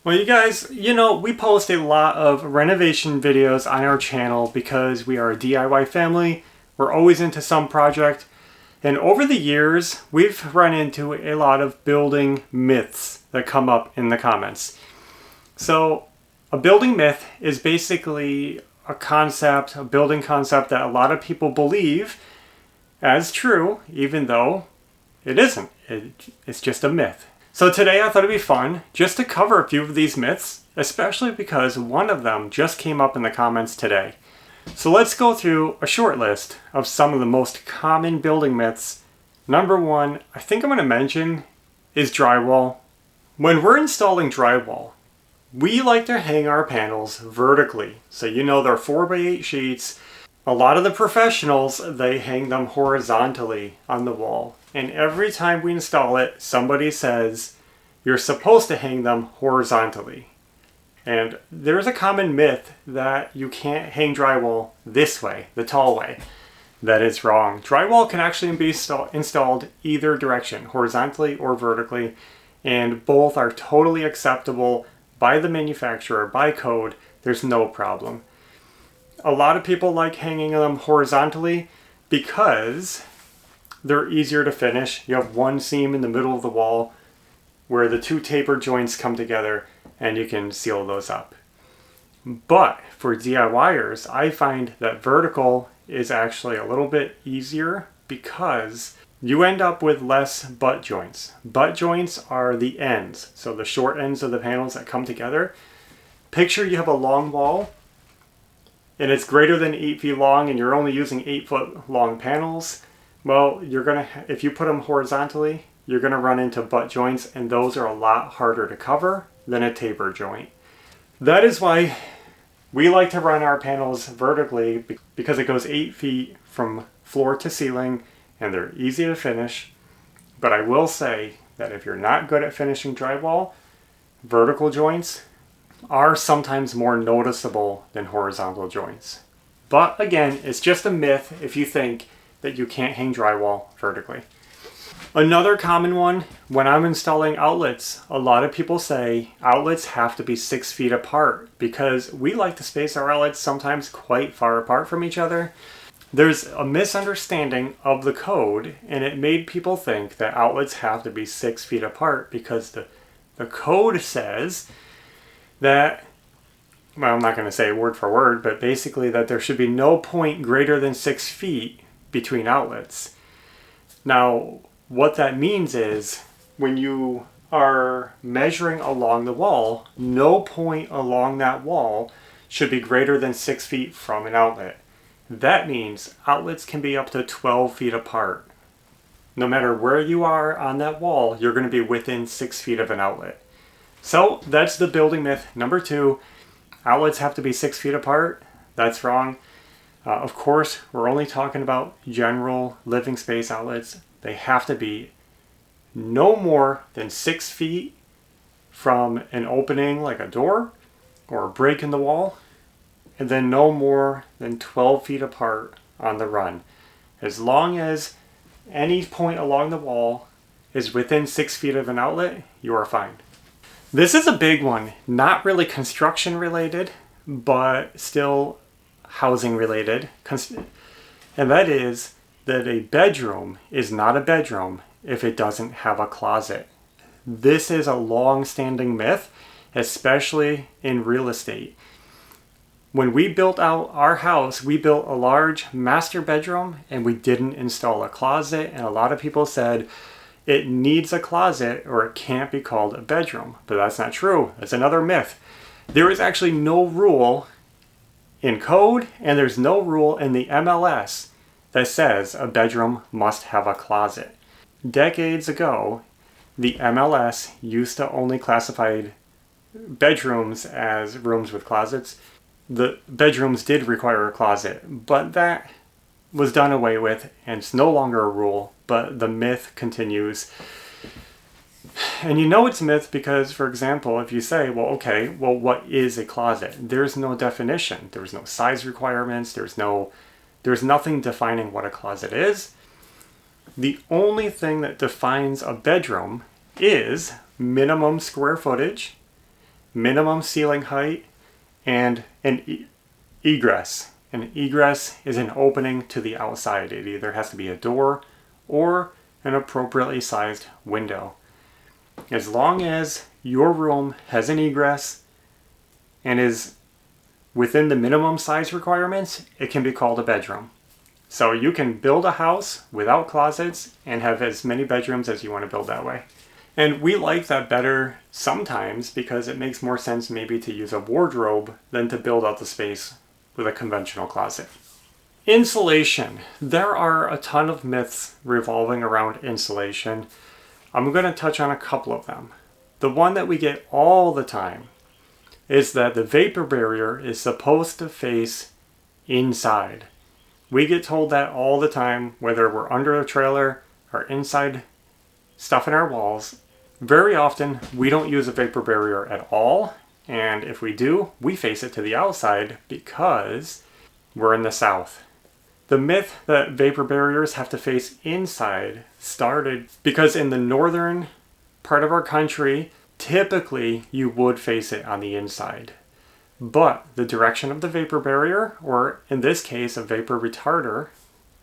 Well, you guys, we post a lot of renovation videos on our channel because we are a DIY family. We're always into some project. And over the years, we've run into a lot of building myths that come up in the comments. So, a building myth is basically a building concept that a lot of people believe as true, even though it isn't. It's just a myth. So today I thought it'd be fun just to cover a few of these myths, especially because one of them just came up in the comments today. So let's go through a short list of some of the most common building myths. Number one, I think I'm going to mention, is drywall. When we're installing drywall, we like to hang our panels vertically. So they're 4x8 sheets. A lot of the professionals, they hang them horizontally on the wall. And every time we install it, somebody says, you're supposed to hang them horizontally. And there's a common myth that you can't hang drywall this way, the tall way. That is wrong. Drywall can actually be installed either direction, horizontally or vertically, and both are totally acceptable by the manufacturer, by code. There's no problem. A lot of people like hanging them horizontally because they're easier to finish. You have one seam in the middle of the wall where the two taper joints come together and you can seal those up. But for DIYers, I find that vertical is actually a little bit easier because you end up with less butt joints. Butt joints are the ends, so the short ends of the panels that come together. Picture you have a long wall and it's greater than 8 feet long and you're only using 8-foot long panels. Well, if you put them horizontally, you're going to run into butt joints, and those are a lot harder to cover than a taper joint. That is why we like to run our panels vertically, because it goes 8 feet from floor to ceiling, and they're easy to finish. But I will say that if you're not good at finishing drywall, vertical joints are sometimes more noticeable than horizontal joints. But again, it's just a myth if you think that you can't hang drywall vertically. Another common one, when I'm installing outlets, a lot of people say outlets have to be 6 feet apart because we like to space our outlets sometimes quite far apart from each other. There's a misunderstanding of the code, and it made people think that outlets have to be 6 feet apart because the code says that, well, I'm not going to say word for word, but basically that there should be no point greater than 6 feet between outlets. Now, what that means is when you are measuring along the wall, no point along that wall should be greater than 6 feet from an outlet. That means outlets can be up to 12 feet apart. No matter where you are on that wall, you're going to be within 6 feet of an outlet. So that's the building myth number 2. Outlets have to be 6 feet apart. That's wrong. Of course, we're only talking about general living space outlets. They have to be no more than 6 feet from an opening like a door or a break in the wall, and then no more than 12 feet apart on the run. As long as any point along the wall is within 6 feet of an outlet, you are fine. This is a big one, not really construction related, but still housing related, and that is that a bedroom is not a bedroom if it doesn't have a closet. This is a long-standing myth, especially in real estate. When we built out our house, we built a large master bedroom and we didn't install a closet, and a lot of people said it needs a closet or it can't be called a bedroom, but that's not true. That's another myth. There is actually no rule in code, and there's no rule in the MLS that says a bedroom must have a closet. Decades ago, the MLS used to only classify bedrooms as rooms with closets. The bedrooms did require a closet, but that was done away with, and it's no longer a rule, but the myth continues. And it's a myth because, for example, if you say, what is a closet? There's no definition. There's no size requirements. There's nothing defining what a closet is. The only thing that defines a bedroom is minimum square footage minimum ceiling height, and an egress. An egress is an opening to the outside. It either has to be a door or an appropriately sized window. As long as your room has an egress and is within the minimum size requirements, it can be called a bedroom. So you can build a house without closets and have as many bedrooms as you want to build that way. And we like that better sometimes because it makes more sense maybe to use a wardrobe than to build out the space with a conventional closet. Insulation. There are a ton of myths revolving around insulation. I'm going to touch on a couple of them. The one that we get all the time is that the vapor barrier is supposed to face inside. We get told that all the time, whether we're under a trailer or inside stuff in our walls. Very often, we don't use a vapor barrier at all. And if we do, we face it to the outside because we're in the South. The myth that vapor barriers have to face inside started because in the northern part of our country, typically you would face it on the inside. But the direction of the vapor barrier, or in this case a vapor retarder,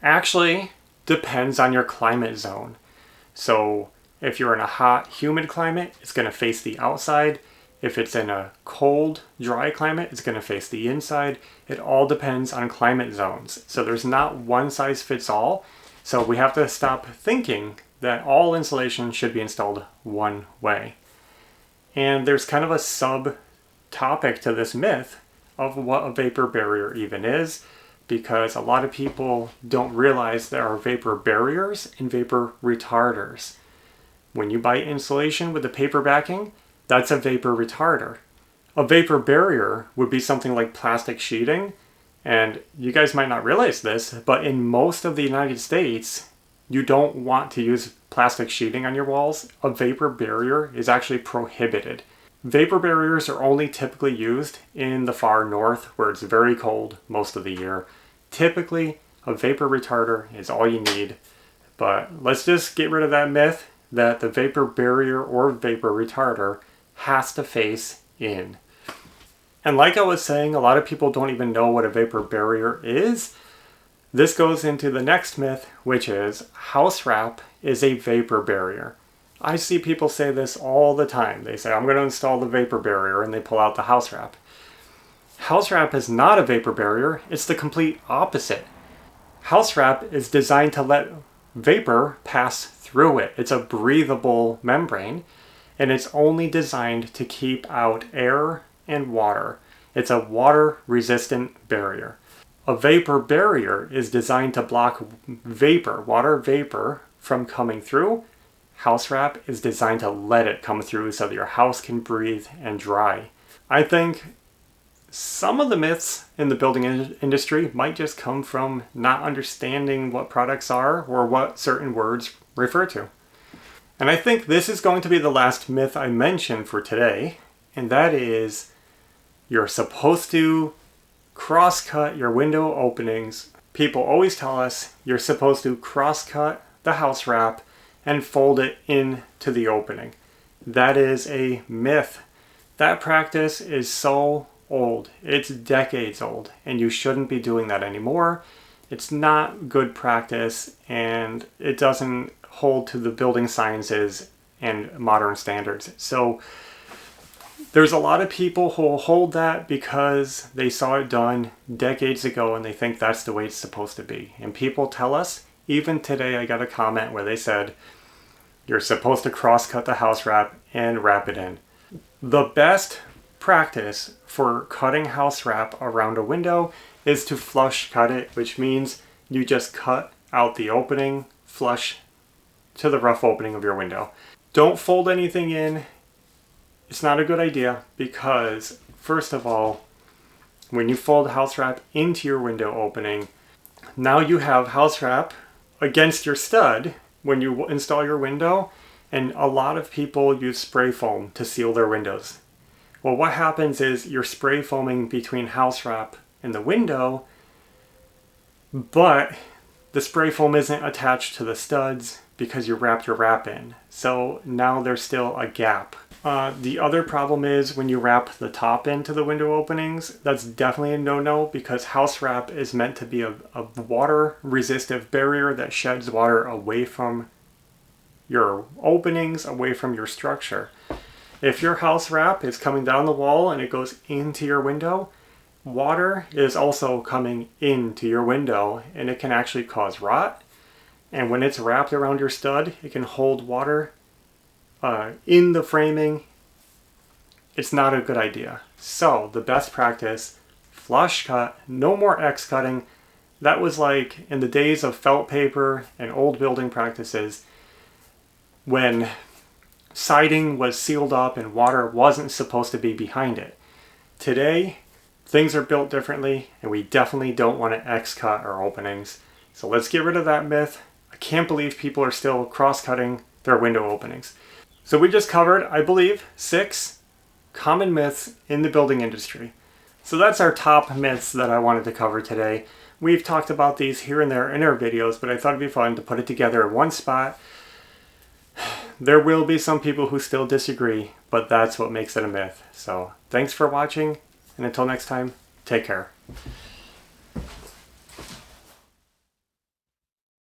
actually depends on your climate zone. So if you're in a hot, humid climate, it's going to face the outside. If it's in a cold, dry climate, it's going to face the inside. It all depends on climate zones. So there's not one size fits all. So we have to stop thinking that all insulation should be installed one way. And there's kind of a sub-topic to this myth of what a vapor barrier even is, because a lot of people don't realize there are vapor barriers and vapor retarders. When you buy insulation with the paper backing, that's a vapor retarder. A vapor barrier would be something like plastic sheeting, and you guys might not realize this, but in most of the United States, you don't want to use plastic sheeting on your walls. A vapor barrier is actually prohibited. Vapor barriers are only typically used in the far north where it's very cold most of the year. Typically, a vapor retarder is all you need, but let's just get rid of that myth that the vapor barrier or vapor retarder has to face in. And like I was saying, a lot of people don't even know what a vapor barrier is. This goes into the next myth, which is house wrap is a vapor barrier. I see people say this all the time. They say, I'm going to install the vapor barrier, and they pull out the house wrap. House wrap is not a vapor barrier. It's the complete opposite. House wrap is designed to let vapor pass through it. It's a breathable membrane, and it's only designed to keep out air and water. It's a water-resistant barrier. A vapor barrier is designed to block vapor, water vapor, from coming through. House wrap is designed to let it come through so that your house can breathe and dry. I think some of the myths in the building industry might just come from not understanding what products are or what certain words refer to. And I think this is going to be the last myth I mention for today, and that is you're supposed to cross-cut your window openings. People always tell us you're supposed to cross-cut the house wrap and fold it into the opening. That is a myth. That practice is so old. It's decades old, and you shouldn't be doing that anymore. It's not good practice, and it doesn't hold to the building sciences and modern standards. So there's a lot of people who will hold that because they saw it done decades ago and they think that's the way it's supposed to be. And people tell us, even today I got a comment where they said, you're supposed to cross-cut the house wrap and wrap it in. The best practice for cutting house wrap around a window is to flush cut it, which means you just cut out the opening flush to the rough opening of your window. Don't fold anything in. It's not a good idea because, first of all, when you fold house wrap into your window opening, now you have house wrap against your stud when you install your window, and a lot of people use spray foam to seal their windows. Well, what happens is you're spray foaming between house wrap and the window, but the spray foam isn't attached to the studs because you wrapped your wrap in. So now there's still a gap. The other problem is when you wrap the top into the window openings, that's definitely a no-no because house wrap is meant to be a water-resistive barrier that sheds water away from your openings, away from your structure. If your house wrap is coming down the wall and it goes into your window, water is also coming into your window and it can actually cause rot. And when it's wrapped around your stud, it can hold water in the framing. It's not a good idea. So the best practice, flush cut, no more X cutting. That was like in the days of felt paper and old building practices when siding was sealed up and water wasn't supposed to be behind it. Today, things are built differently and we definitely don't want to X cut our openings. So let's get rid of that myth. I can't believe people are still cross-cutting their window openings. So we just covered, I believe, 6 common myths in the building industry. So that's our top myths that I wanted to cover today. We've talked about these here and there in our videos, but I thought it'd be fun to put it together in one spot. There will be some people who still disagree, but that's what makes it a myth. So thanks for watching, and until next time, take care.